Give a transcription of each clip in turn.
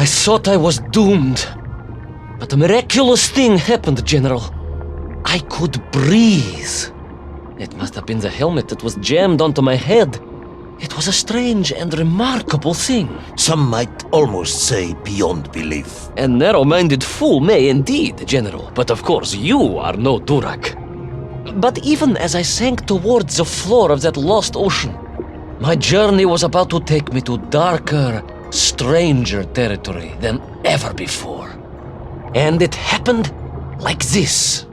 I thought I was doomed. But a miraculous thing happened, General. I could breathe. It must have been the helmet that was jammed onto my head. It was a strange and remarkable thing. Some might almost say beyond belief. A narrow-minded fool may indeed, General. But of course, you are no Durak. But even as I sank towards the floor of that lost ocean, my journey was about to take me to darker, stranger territory than ever before. And it happened like this.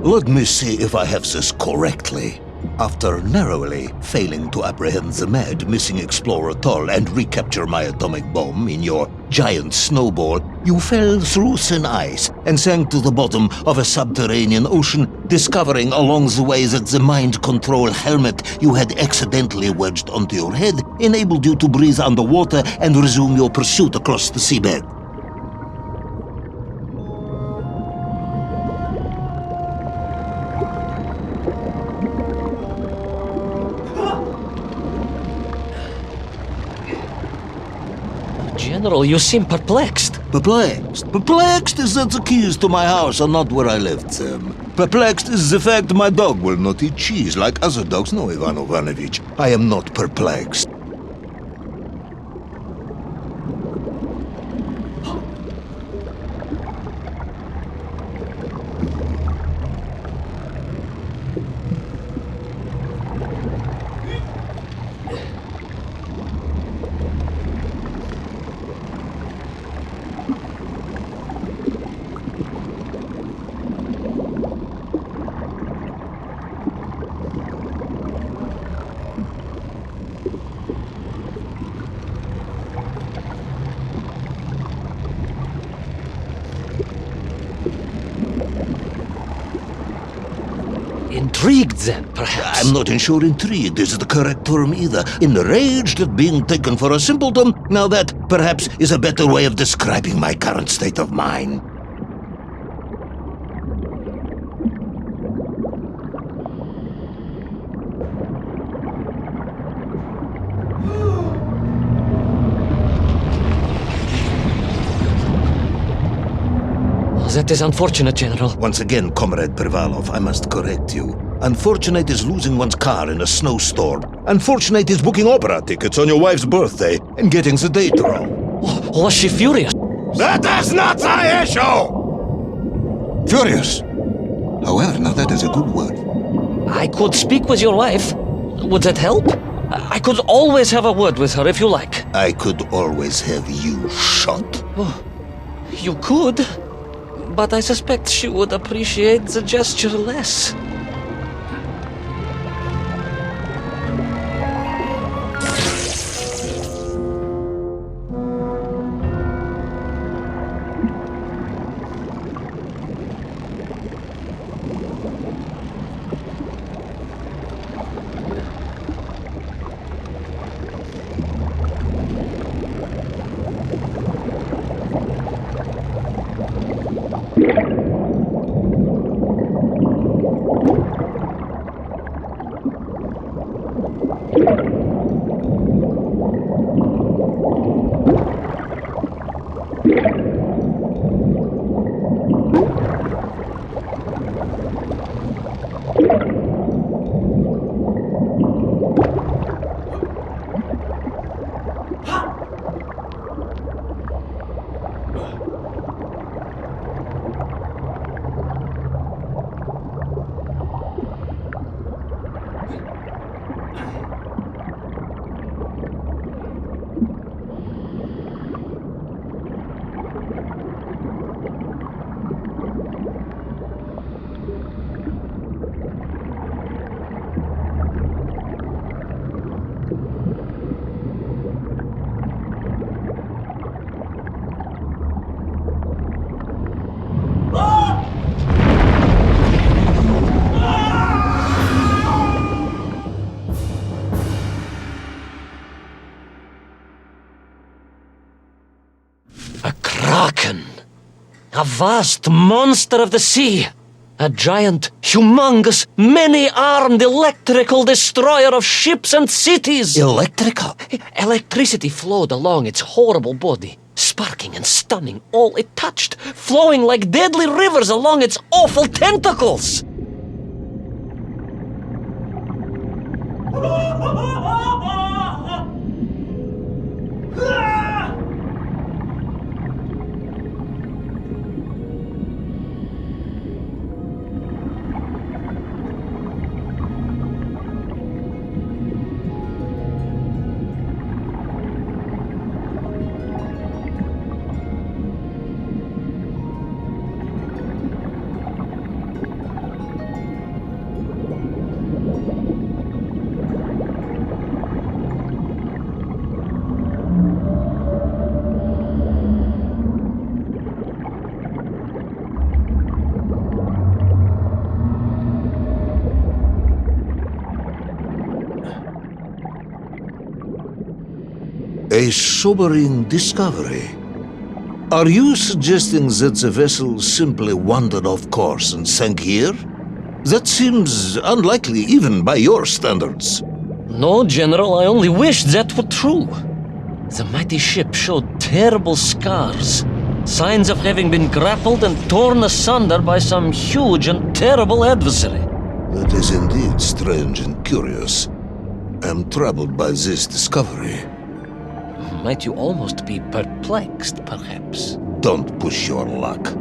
Let me see if I have this correctly. After narrowly failing to apprehend the mad missing explorer Toll and recapture my atomic bomb in your giant snowball, you fell through thin ice and sank to the bottom of a subterranean ocean, discovering along the way that the mind control helmet you had accidentally wedged onto your head enabled you to breathe underwater and resume your pursuit across the seabed. General, you seem perplexed. Perplexed? Perplexed is that the keys to my house are not where I left them. Perplexed is the fact my dog will not eat cheese like other dogs. No, Ivan Ivanovich, I am not perplexed. Intrigued, then, perhaps? I'm not sure intrigued is the correct term either. Enraged at being taken for a simpleton? Now that, perhaps, is a better way of describing my current state of mind. That is unfortunate, General. Once again, Comrade Privalov, I must correct you. Unfortunate is losing one's car in a snowstorm. Unfortunate is booking opera tickets on your wife's birthday and getting the date wrong. Was she furious? That is not the issue! Furious. However, now that is a good word. I could speak with your wife. Would that help? I could always have a word with her if you like. I could always have you shot. Oh, you could. But I suspect she would appreciate the gesture less. A kraken! A vast monster of the sea! A giant, humongous, many-armed electrical destroyer of ships and cities! Electrical? Electricity flowed along its horrible body, sparking and stunning all it touched, flowing like deadly rivers along its awful tentacles! A sobering discovery. Are you suggesting that the vessel simply wandered off course and sank here? That seems unlikely even by your standards. No, General, I only wish that were true. The mighty ship showed terrible scars, signs of having been grappled and torn asunder by some huge and terrible adversary. That is indeed strange and curious. I am troubled by this discovery. Might you almost be perplexed, perhaps? Don't push your luck.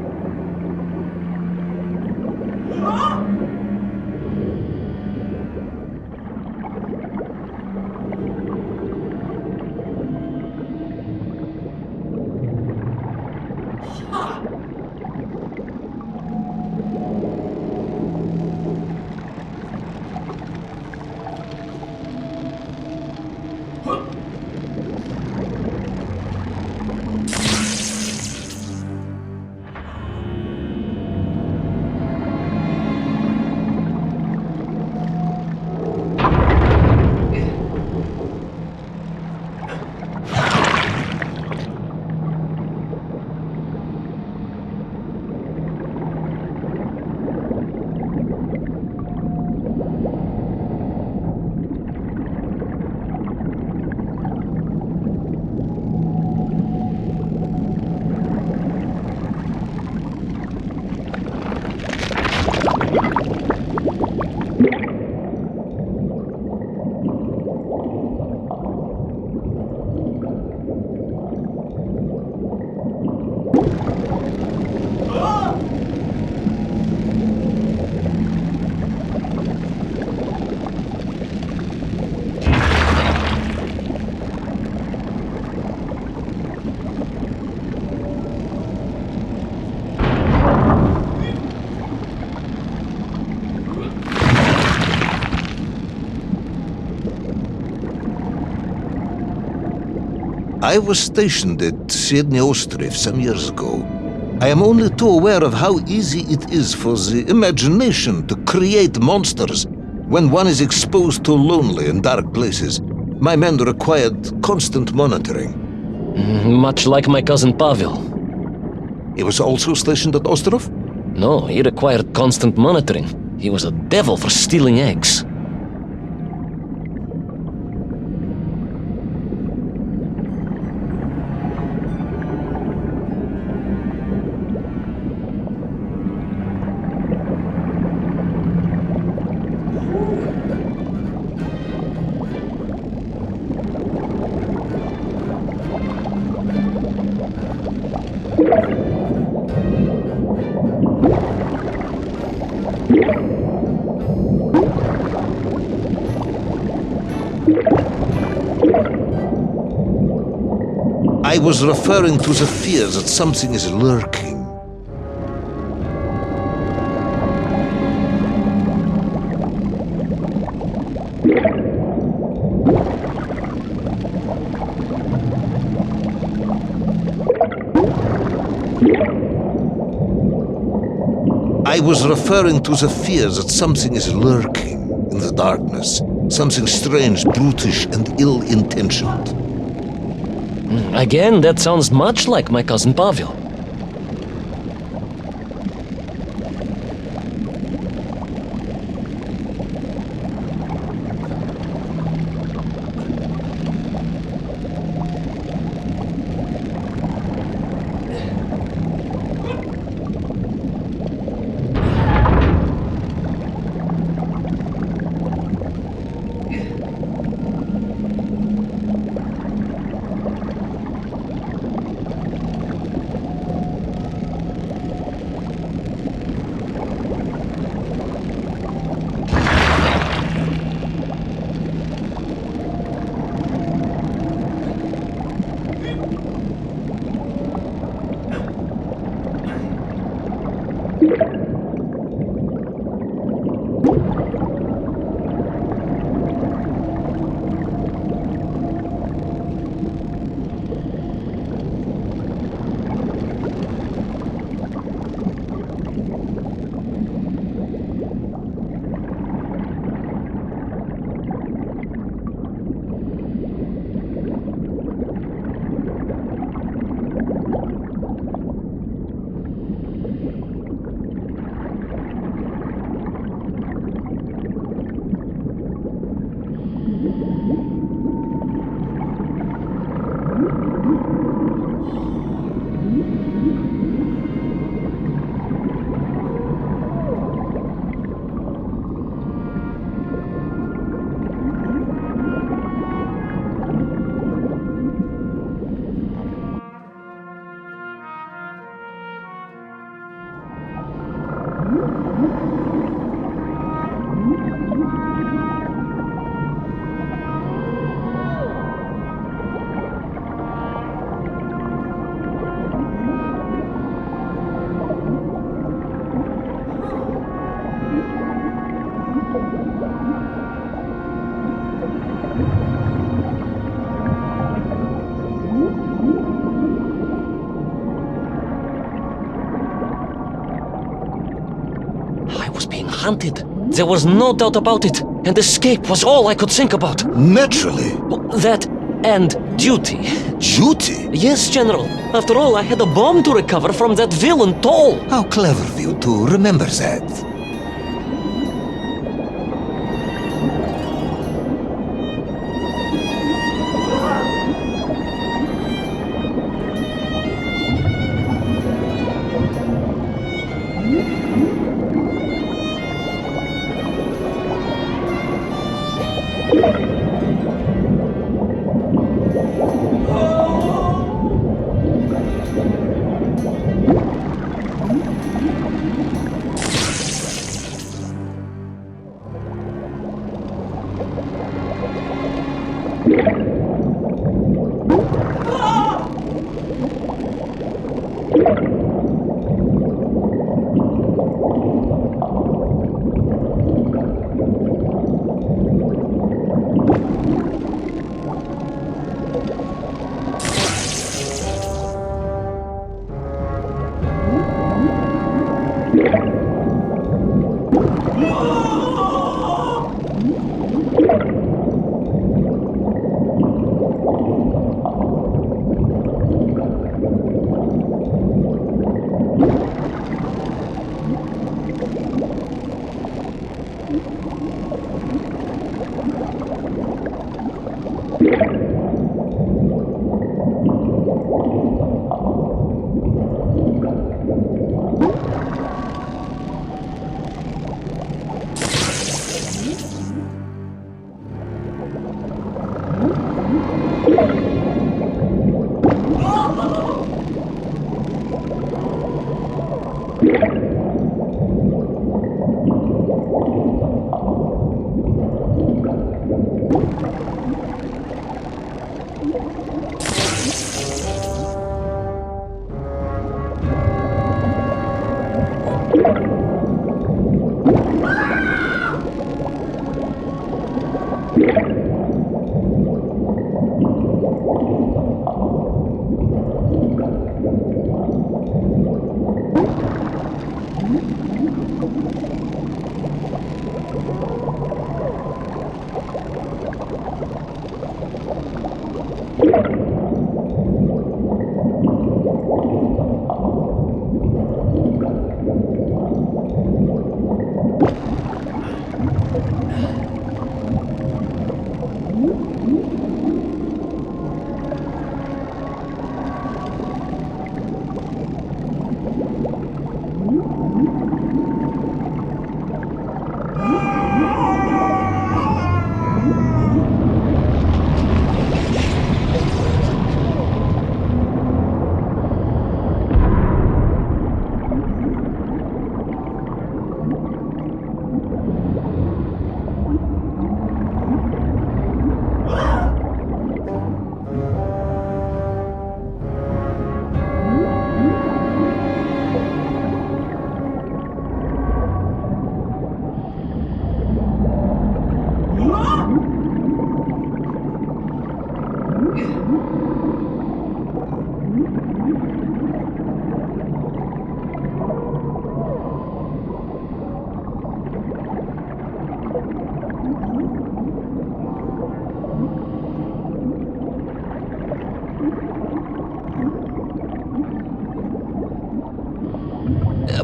I was stationed at Sydney Ostrov some years ago. I am only too aware of how easy it is for the imagination to create monsters when one is exposed to lonely and dark places. My men required constant monitoring. Much like my cousin Pavel. He was also stationed at Ostrov? No, he required constant monitoring. He was a devil for stealing eggs. I was referring to the fear that something is lurking. I was referring to the fear that something is lurking in the darkness. Something strange, brutish, and ill-intentioned. Again, that sounds much like my cousin Pavel. Hunted. There was no doubt about it, and escape was all I could think about. Naturally. That and duty. Duty? Yes, General. After all, I had a bomb to recover from that villain Toll. How clever of you to remember that.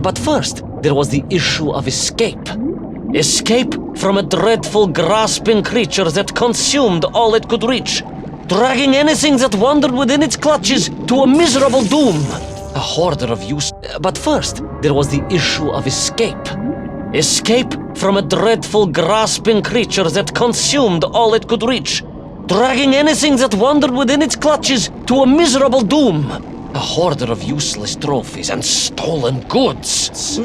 But first, there was the issue of escape. Escape from a dreadful, grasping creature that consumed all it could reach, dragging anything that wandered within its clutches to a miserable doom. A hoarder of use. But first, there was the issue of escape. Escape from a dreadful, grasping creature that consumed all it could reach, dragging anything that wandered within its clutches to a miserable doom. A hoarder of useless trophies and stolen goods.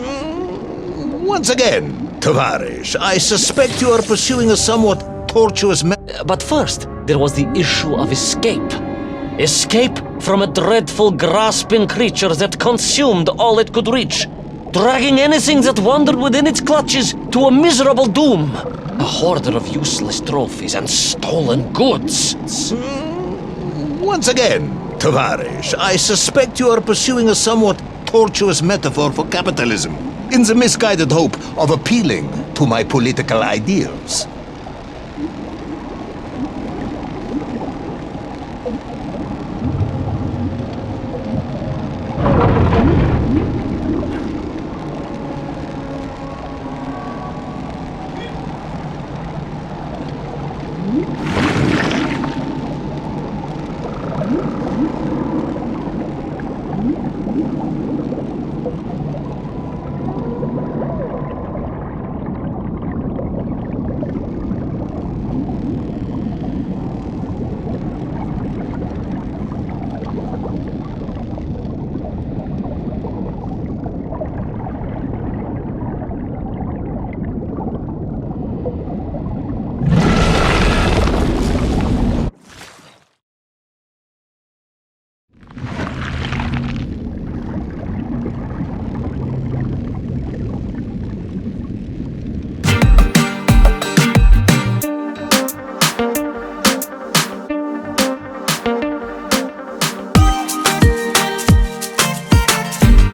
Once again, Tavarish, I suspect you are pursuing a somewhat tortuous But first, there was the issue of escape. Escape from a dreadful, grasping creature that consumed all it could reach, dragging anything that wandered within its clutches to a miserable doom. A hoarder of useless trophies and stolen goods. Once again, Tavarish, I suspect you are pursuing a somewhat tortuous metaphor for capitalism, in the misguided hope of appealing to my political ideals.